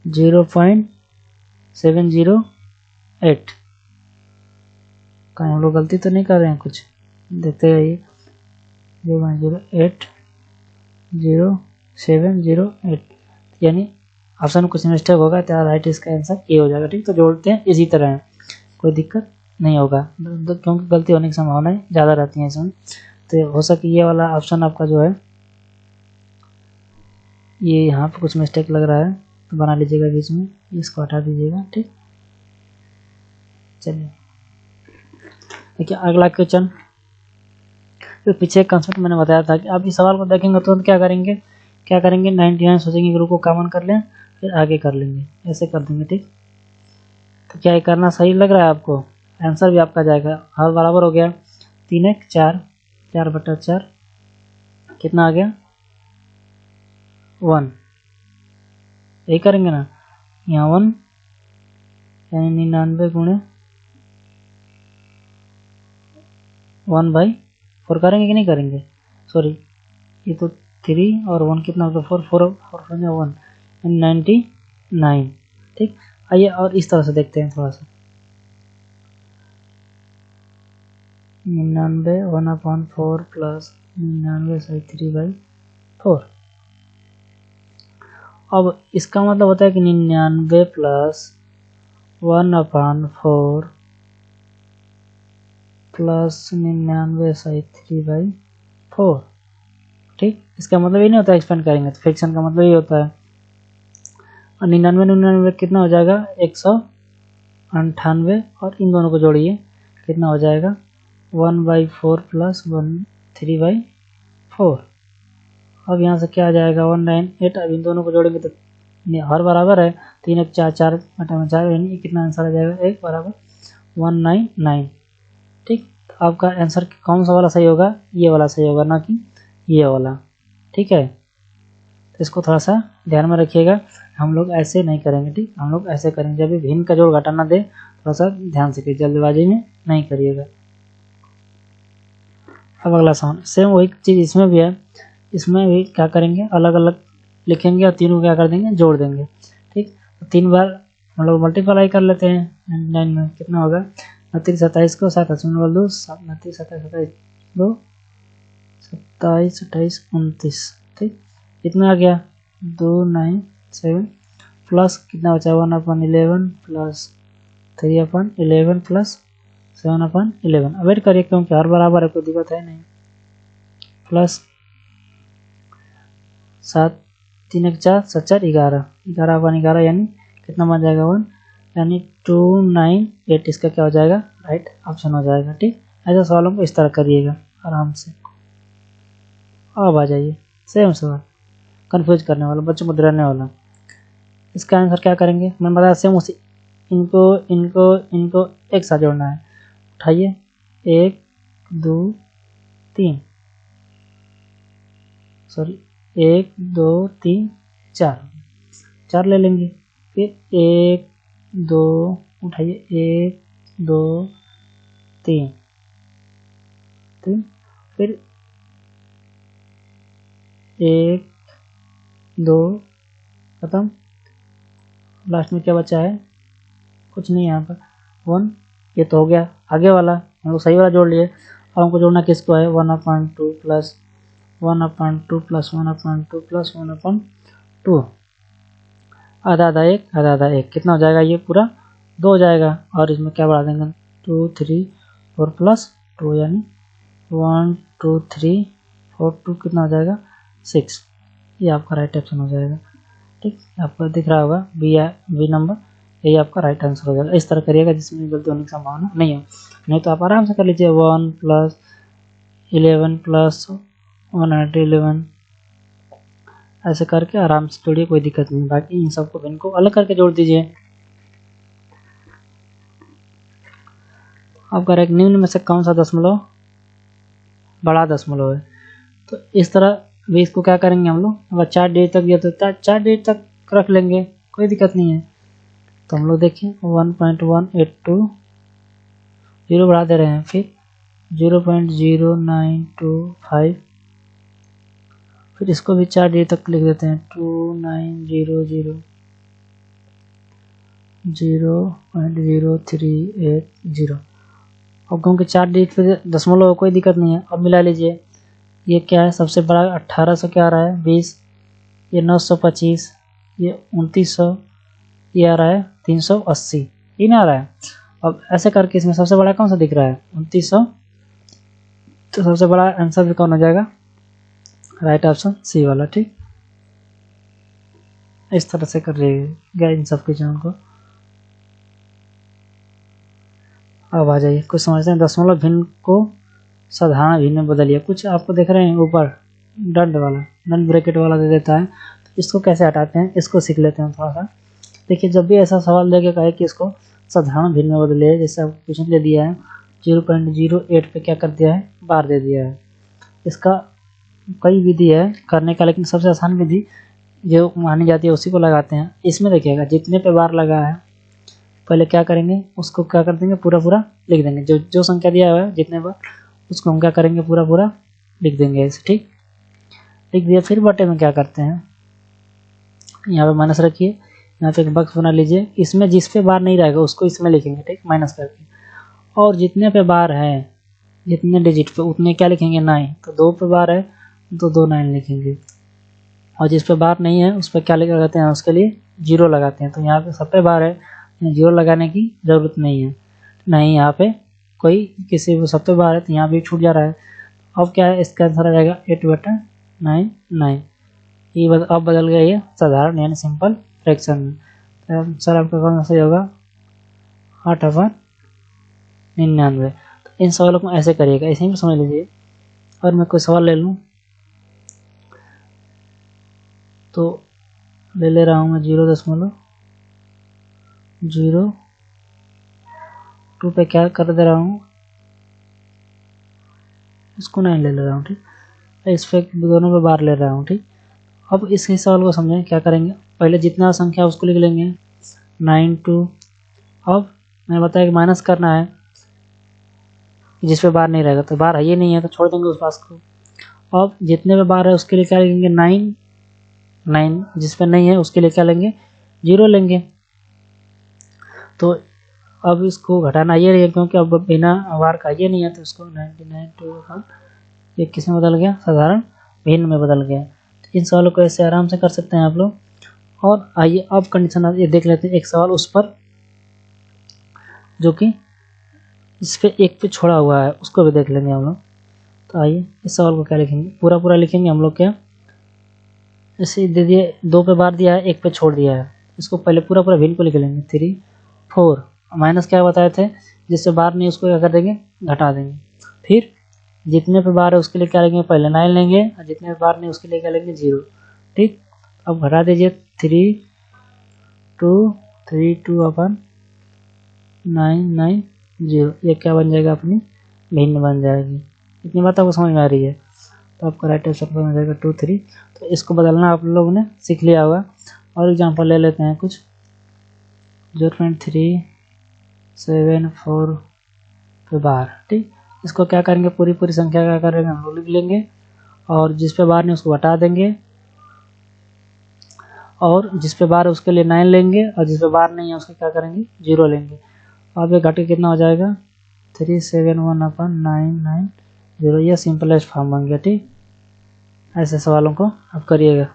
0.708। कहीं हम लोग गलती तो नहीं कर रहे हैं कुछ, देखते रहिए। 0.0800708, यानी ऑप्शन में कुछ मिस्टेक होगा, तो राइट इसका आंसर ए हो जाएगा। ठीक, तो जोड़ते हैं इसी तरह है, कोई दिक्कत नहीं होगा, क्योंकि गलती होने की संभावनाएं ज़्यादा रहती हैं इसमें। तो हो सके ये वाला ऑप्शन आपका जो है, ये यहाँ पे कुछ मिस्टेक लग रहा है, तो बना लीजिएगा बीच में, इसको हटा दीजिएगा। ठीक, चलिए देखिए अगला क्वेश्चन। तो पीछे एक कंसेप्ट मैंने बताया था कि आप इस सवाल को देखेंगे तो क्या करेंगे 99 सोचेंगे ग्रुप को कॉमन कर लें, फिर आगे कर लेंगे, ऐसे कर देंगे। ठीक, तो क्या ये करना सही लग रहा है आपको, आंसर भी आपका जाएगा, हर बराबर हो गया 3 1 4, 4/4 कितना आ गया 1। यही करेंगे ना, यहाँ 1 यानी 99 गुणे 1/4 करेंगे कि नहीं करेंगे, सॉरी ये तो 3 और 1 कितना होगा 4, 4 1 99। ठीक, आइए और इस तरह से देखते हैं थोड़ा सा, 99 1/4 प्लस 99 3/4। अब इसका मतलब होता है कि 99 प्लस 1/4 प्लस 99 3/4। ठीक, इसका मतलब ये नहीं होता एक्सपेंड करेंगे तो फ्रैक्शन का मतलब ये होता है। और 99 कितना हो जाएगा 198, और इन दोनों को जोड़िए कितना हो जाएगा 1/4 प्लस 3/4। अब यहाँ से क्या आ जाएगा 198। अब इन दोनों को जोड़ेंगे तो हर बराबर है, 3 1 4, 4/4, यानी कितना आंसर आ जाएगा 1 बराबर 199। ठीक, तो आपका आंसर कौन सा वाला सही होगा, ये वाला सही होगा, ना कि ये वाला। ठीक है, तो इसको थोड़ा सा ध्यान में रखिएगा, हम लोग ऐसे नहीं करेंगे। ठीक, हम लोग ऐसे करेंगे, जब भी भिन्न का जोड़ घटाना दे थोड़ा सा ध्यान से करिए, जल्दबाजी में नहीं करिएगा। अब अगला सवाल, सेम वही चीज़ इसमें भी है, इसमें भी क्या करेंगे अलग अलग लिखेंगे और तीनों क्या कर देंगे जोड़ देंगे। ठीक, तो 3 बार हम लोग मल्टीप्लाई कर लेते हैं, 9 में कितना होगा 29 27 को 7 8 2 29 27 2 27 28 29। ठीक, कितना आ गया 297 प्लस कितना बचा 1/11 प्लस 3/11 प्लस 7/11। अब वेट करिए क्योंकि हर बराबर है, कोई दिक्कत है नहीं, प्लस 7 3 1 4 7 4 11 11/11 यानी कितना बन जाएगा 1, यानी 298 इसका क्या हो जाएगा राइट ऑप्शन हो जाएगा। ठीक, ऐसा सवालों को इस तरह करिएगा आराम से। अब आ जाइए, सेम सवाल, कंफ्यूज करने वाला, बच्चों को डराने वाला। इसका आंसर क्या करेंगे, मैंने बताया सेम उसी, इनको इनको इनको एक साथ जोड़ना है। उठाइए, 1 2 3, सॉरी 1 2 3 4, 4 ले लेंगे। फिर 1 2, उठाइए 1 2 3 3, फिर 1 2, खत्म। लास्ट में क्या बचा है, कुछ नहीं यहाँ पर, 1। ये तो हो गया आगे वाला, हम लोग सही वाला जोड़ लिए। अब हमको जोड़ना किसको है, 1/2 प्लस 1/2 प्लस 1/2 प्लस 1/2, आधा आधा एक, आधा आधा एक, कितना हो जाएगा, ये पूरा 2 हो जाएगा। और इसमें क्या बढ़ा देंगे, 2 3 4 प्लस 2, यानी 1 2 3 4 2, कितना हो जाएगा 6। ये आपका राइट ऑप्शन हो जाएगा। ठीक, आपको दिख रहा होगा बी नंबर, यही आपका राइट आंसर हो जाएगा। इस तरह करिएगा जिसमें गलती होने की संभावना नहीं हो, नहीं तो आप आराम से कर लीजिए 1 प्लस 11 प्लस 111, ऐसे करके आराम से जोड़िए, कोई दिक्कत नहीं। बाकी इन सबको भिन्न को अलग करके जोड़ दीजिए। अब करें निम्न में से कौन सा दशमलव बड़ा दशमलव है, तो इस तरह भी इसको क्या करेंगे हम लोग, अगर 4 डिजिट तक दिया तो 4 डिजिट तक रख लेंगे, कोई दिक्कत नहीं है। तो हम लोग देखिए 1.182, 0 बढ़ा दे रहे हैं, फिर 0.0925, फिर इसको भी 4 डिजिट तक लिख देते हैं, 2900 0.0380। अब क्योंकि 4 डिजिट पे दशमलव कोई दिक्कत नहीं है। अब मिला लीजिए, ये क्या है सबसे बड़ा, 1800 क्या आ रहा है 20, ये 925, ये 2900, ये आ रहा है 380, ये ना आ रहा है। अब ऐसे करके इसमें सबसे बड़ा कौन सा दिख रहा है, 2900, तो सबसे बड़ा आंसर भी कौन हो जाएगा, राइट ऑप्शन सी वाला। ठीक, इस तरह से कर रहिएगा इन सब क्वेश्चन को। अब आ जाइए, कुछ समझते हैं, दशमलव भिन्न को साधारण भिन्न में बदलिए। कुछ आपको देख रहे हैं ऊपर डंड वाला, डंड ब्रैकेट वाला दे देता है, तो इसको कैसे हटाते हैं, इसको सीख लेते हैं थोड़ा सा। देखिए, जब भी ऐसा सवाल देके कहे कि इसको साधारण भिन्न में बदलिए, जैसे आपको क्वेश्चन दे दिया है 0.08 पे क्या कर दिया है, बार दे दिया है। इसका कई विधि है करने का, लेकिन सबसे आसान विधि जो मानी जाती है उसी को लगाते हैं। इसमें देखिएगा जितने पे बार लगा है, पहले क्या करेंगे, उसको क्या कर देंगे, पूरा पूरा लिख देंगे। जो संख्या दिया हुआ है जितने बार, उसको हम क्या करेंगे, पूरा पूरा लिख देंगे ऐसे। ठीक, लिख दिया। फिर बटे में क्या करते हैं, यहाँ पे माइनस रखिए, यहाँ पे एक बक्स बना लीजिए, इसमें जिस पे बार नहीं रहेगा उसको इसमें लिखेंगे। ठीक, माइनस करके, और जितने पे बार है, जितने डिजिट पे, उतने क्या लिखेंगे 9। तो 2 पे बार है तो 2 9 लिखेंगे, और जिस पे बार नहीं है उस पर क्या लगाते हैं, उसके लिए 0 लगाते हैं। तो यहाँ पे सब पे बार है, 0 लगाने की जरूरत नहीं है, नहीं यहाँ पे कोई किसी भी सब पे बार है तो यहाँ भी छूट जा रहा है। अब क्या है, इसका आंसर आ जाएगा 8/99। ये अब बदल गया ये साधारण यानी सिंपल फ्रैक्शन में। तो आंसर आपका कौन सा सही होगा, 8/99। तो इन सवालों को ऐसे करिएगा, ऐसे ही समझ लीजिए। और मैं कोई सवाल ले लूँ तो ले रहा हूँ मैं 0.02 पे क्या कर दे रहा हूँ, इसको 9 ले रहा हूँ। ठीक, इस पे दोनों पे बार ले रहा हूँ। ठीक, अब इस सवाल को समझें, क्या करेंगे, पहले जितना संख्या उसको लिख लेंगे 92। अब मैंने बताया कि माइनस करना है, जिस पे बार नहीं रहेगा, तो बार है ये नहीं है तो छोड़ देंगे उस पास को। अब जितने पे बार है उसके लिए क्या लिखेंगे, 9, जिस पे नहीं है उसके लिए क्या लेंगे, 0 लेंगे। तो अब इसको घटाना ये रहेगा, क्योंकि अब बिना बार का ये नहीं है, तो इसको 99 to ये किस में बदल गया, साधारण भिन्न में बदल गया। तो इन सवालों को ऐसे आराम से कर सकते हैं आप लोग। और आइए अब कंडीशन ये देख लेते हैं, एक सवाल उस पर जो कि इस पे एक पे छोड़ा हुआ है, उसको भी देख लेंगे हम लोग। तो आइए इस सवाल को क्या लिखेंगे, पूरा पूरा लिखेंगे हम लोग। क्या ऐसे दे दिए, 2 पे बार दिया है, 1 पे छोड़ दिया है, इसको पहले पूरा पूरा भिन्न को लिख लेंगे। 3 4 माइनस क्या बताए थे, जिससे बार नहीं उसको क्या कर देंगे, घटा देंगे। फिर जितने पे बार है उसके लिए क्या लेंगे, पहले 9 लेंगे, और जितने पे बार नहीं उसके लिए क्या लेंगे, 0। ठीक, अब घटा दीजिए 3 2 अपन 9 9 0, ये क्या बन जाएगा, अपनी भिन्न बन जाएगी। इतनी बात आपको समझ में आ रही है? तो आपका राइट आंसर बन जाएगा 2 3। तो इसको बदलना आप लोगों ने सीख लिया होगा। और एग्जांपल ले लेते हैं कुछ, 0.374 पे बार। ठीक, इसको क्या करेंगे, पूरी संख्या क्या करेंगे, हम लोग लिख लेंगे, और जिस पे बार नहीं उसको हटा देंगे, और जिस पे बार है उसके लिए 9 लेंगे, और जिस पे बार नहीं है उसके क्या करेंगे, 0 लेंगे। अब ये घट के कितना हो जाएगा, 371/990। ये सिंपलेस्ट फॉर्म बन गया। ठीक, ऐसे सवालों को आप करिएगा।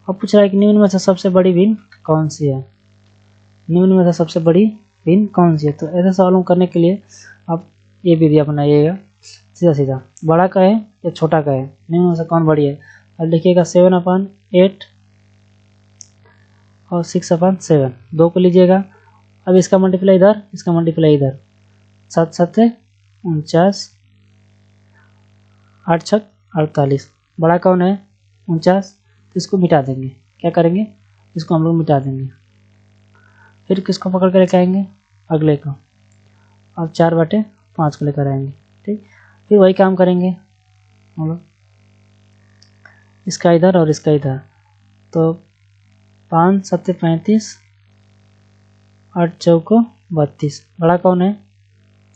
अब पूछ रहा है कि निम्न में से सबसे बड़ी भिन्न कौन सी है, निम्न में से सबसे बड़ी भिन्न कौन सी है। तो ऐसे सवालों करने के लिए आप ये विधि अपनाइएगा, सीधा सीधा, बड़ा का है या छोटा का है, निम्न में से कौन बड़ी है। अब लिखिएगा 7/8 और 6/7, 2 को लीजिएगा। अब इसका मल्टीप्लाई इधर, इसका मल्टीप्लाई इधर, 7 7 49, 8 6 48। बड़ा कौन है, 49, तो इसको मिटा देंगे। क्या करेंगे, इसको हम लोग मिटा देंगे। फिर किसको पकड़ के लेकर आएंगे, अगले को। अब 4/5 को लेकर आएंगे। ठीक, फिर वही काम करेंगे हम लोग, इसका इधर और इसका इधर। तो 5 7 35, 8 4 32। बड़ा कौन है,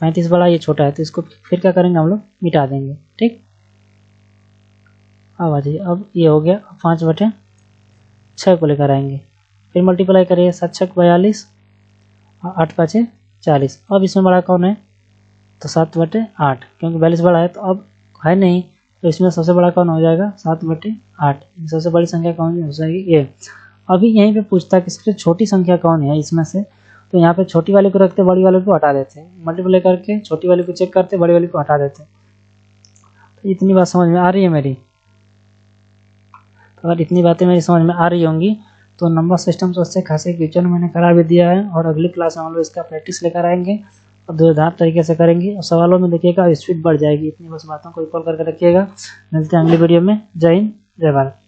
35 बड़ा, ये छोटा है, तो इसको फिर क्या करेंगे, हम लोग मिटा देंगे। ठीक, अब आ जाइए, अब ये हो गया। 5/6 को लेकर आएंगे, फिर मल्टीप्लाई करिए, 7 6 42, 8 5 40। अब इसमें बड़ा कौन है, तो 7/8, क्योंकि 42 बड़ा है, तो अब है नहीं, तो इसमें सबसे बड़ा कौन हो जाएगा, 7/8। सबसे बड़ी संख्या कौन हो जाएगी, ये। अभी यहीं पे पूछता है कि सबसे छोटी संख्या कौन है इसमें से, तो यहाँ पे छोटी वाले को रखते, बड़ी वाले को हटा देते हैं, मल्टीप्लाई करके छोटी वाले को चेक करते, बड़ी वाले को हटा देते हैं। तो इतनी बात समझ में आ रही है मेरी? तो अगर इतनी बातें मेरी समझ में आ रही होंगी तो नंबर सिस्टम तो अच्छे खासे क्वेश्चन मैंने करा भी दिया है, और अगली क्लास में हम लोग इसका प्रैक्टिस लेकर आएंगे और धुरंधार तरीके से करेंगे, और सवालों में देखिएगा स्पीड बढ़ जाएगी। इतनी बस बातों को रिकॉल करके रखिएगा। मिलते हैं अगली वीडियो में। जय हिंद, जय भारत।